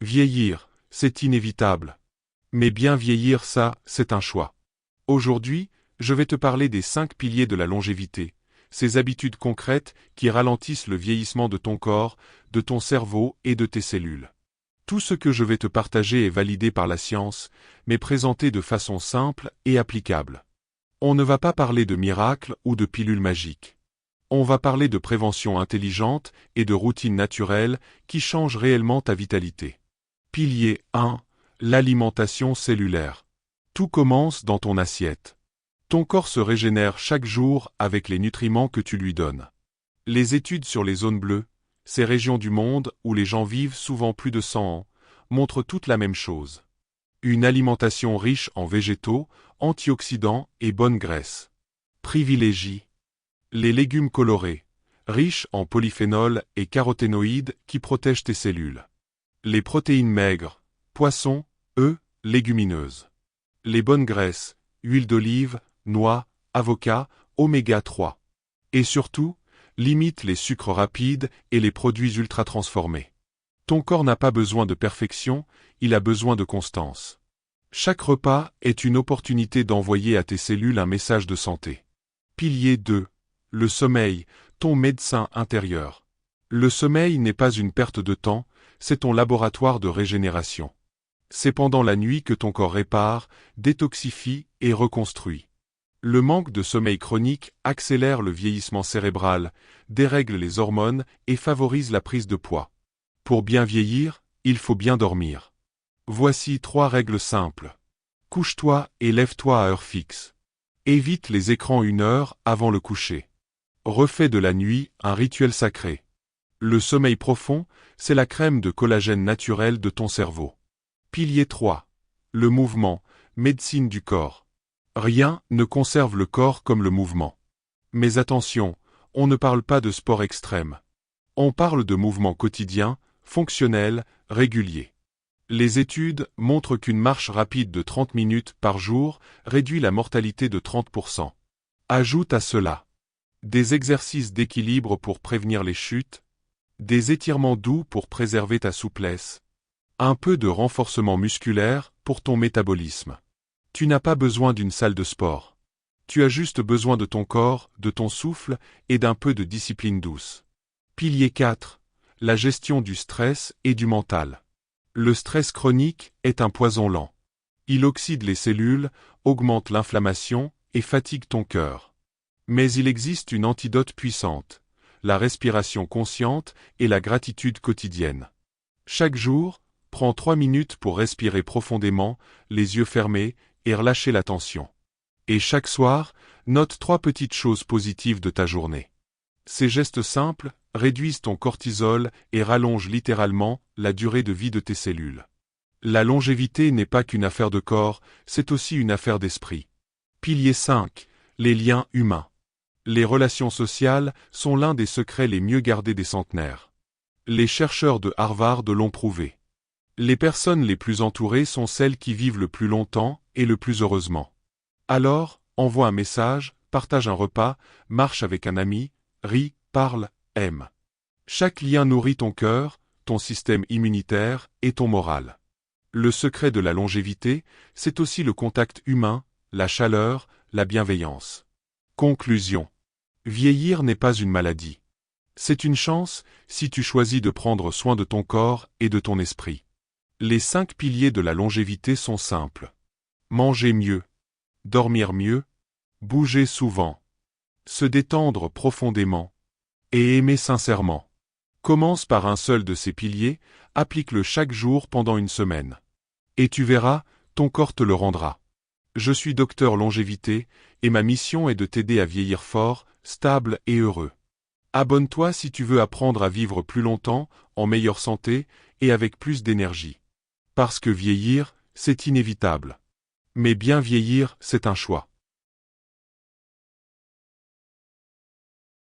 Vieillir, c'est inévitable. Mais bien vieillir, ça, c'est un choix. Aujourd'hui, je vais te parler des 5 piliers de la longévité, ces habitudes concrètes qui ralentissent le vieillissement de ton corps, de ton cerveau et de tes cellules. Tout ce que je vais te partager est validé par la science, mais présenté de façon simple et applicable. On ne va pas parler de miracles ou de pilules magiques. On va parler de prévention intelligente et de routines naturelles qui changent réellement ta vitalité. Pilier 1. L'alimentation cellulaire. Tout commence dans ton assiette. Ton corps se régénère chaque jour avec les nutriments que tu lui donnes. Les études sur les zones bleues, ces régions du monde où les gens vivent souvent plus de 100 ans, montrent toutes la même chose. Une alimentation riche en végétaux, antioxydants et bonnes graisses. Privilégie les légumes colorés, riches en polyphénols et caroténoïdes qui protègent tes cellules. Les protéines maigres, poissons, œufs, légumineuses. Les bonnes graisses, huile d'olive, noix, avocat, oméga 3. Et surtout, limite les sucres rapides et les produits ultra transformés. Ton corps n'a pas besoin de perfection, il a besoin de constance. Chaque repas est une opportunité d'envoyer à tes cellules un message de santé. Pilier 2. Le sommeil, ton médecin intérieur. Le sommeil n'est pas une perte de temps, c'est ton laboratoire de régénération. C'est pendant la nuit que ton corps répare, détoxifie et reconstruit. Le manque de sommeil chronique accélère le vieillissement cérébral, dérègle les hormones et favorise la prise de poids. Pour bien vieillir, il faut bien dormir. Voici 3 règles simples. Couche-toi et lève-toi à heure fixe. Évite les écrans 1 heure avant le coucher. Refais de la nuit un rituel sacré. Le sommeil profond, c'est la crème de collagène naturelle de ton cerveau. Pilier 3. Le mouvement, médecine du corps. Rien ne conserve le corps comme le mouvement. Mais attention, on ne parle pas de sport extrême. On parle de mouvement quotidien, fonctionnel, régulier. Les études montrent qu'une marche rapide de 30 minutes par jour réduit la mortalité de 30%. Ajoute à cela des exercices d'équilibre pour prévenir les chutes, des étirements doux pour préserver ta souplesse, un peu de renforcement musculaire pour ton métabolisme. Tu n'as pas besoin d'une salle de sport. Tu as juste besoin de ton corps, de ton souffle et d'un peu de discipline douce. Pilier 4. La gestion du stress et du mental. Le stress chronique est un poison lent. Il oxyde les cellules, augmente l'inflammation et fatigue ton cœur. Mais il existe une antidote puissante, la respiration consciente et la gratitude quotidienne. Chaque jour, prends 3 minutes pour respirer profondément, les yeux fermés, et relâcher la tension. Et chaque soir, note 3 petites choses positives de ta journée. Ces gestes simples réduisent ton cortisol et rallongent littéralement la durée de vie de tes cellules. La longévité n'est pas qu'une affaire de corps, c'est aussi une affaire d'esprit. Pilier 5. Les liens humains. Les relations sociales sont l'un des secrets les mieux gardés des centenaires. Les chercheurs de Harvard l'ont prouvé. Les personnes les plus entourées sont celles qui vivent le plus longtemps et le plus heureusement. Alors, envoie un message, partage un repas, marche avec un ami, ris, parle, aime. Chaque lien nourrit ton cœur, ton système immunitaire et ton moral. Le secret de la longévité, c'est aussi le contact humain, la chaleur, la bienveillance. Conclusion. Vieillir n'est pas une maladie. C'est une chance si tu choisis de prendre soin de ton corps et de ton esprit. Les 5 piliers de la longévité sont simples. Manger mieux, dormir mieux, bouger souvent, se détendre profondément et aimer sincèrement. Commence par un seul de ces piliers, applique-le chaque jour pendant une semaine. Et tu verras, ton corps te le rendra. Je suis docteur longévité, et ma mission est de t'aider à vieillir fort, stable et heureux. Abonne-toi si tu veux apprendre à vivre plus longtemps, en meilleure santé, et avec plus d'énergie. Parce que vieillir, c'est inévitable. Mais bien vieillir, c'est un choix.